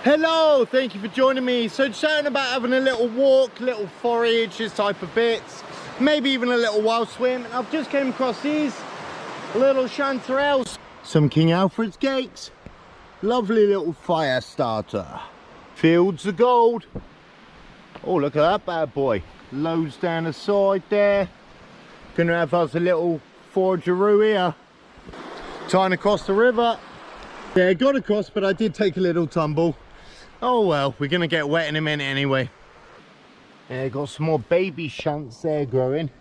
Hello, thank you for joining me. So chatting about having a little walk, little forage, this type of bits, maybe even a little wild swim. And I've just came across these little chanterelles, some King Alfred scakes, lovely little fire starter, fields of gold. Oh, look at that bad boy, loads down the side there. Gonna have us a little forageroo here, tying across the river. Yeah, got across, but I did take a little tumble. Oh well, we're gonna get wet in a minute anyway. Yeah, got some more baby shunts there growing.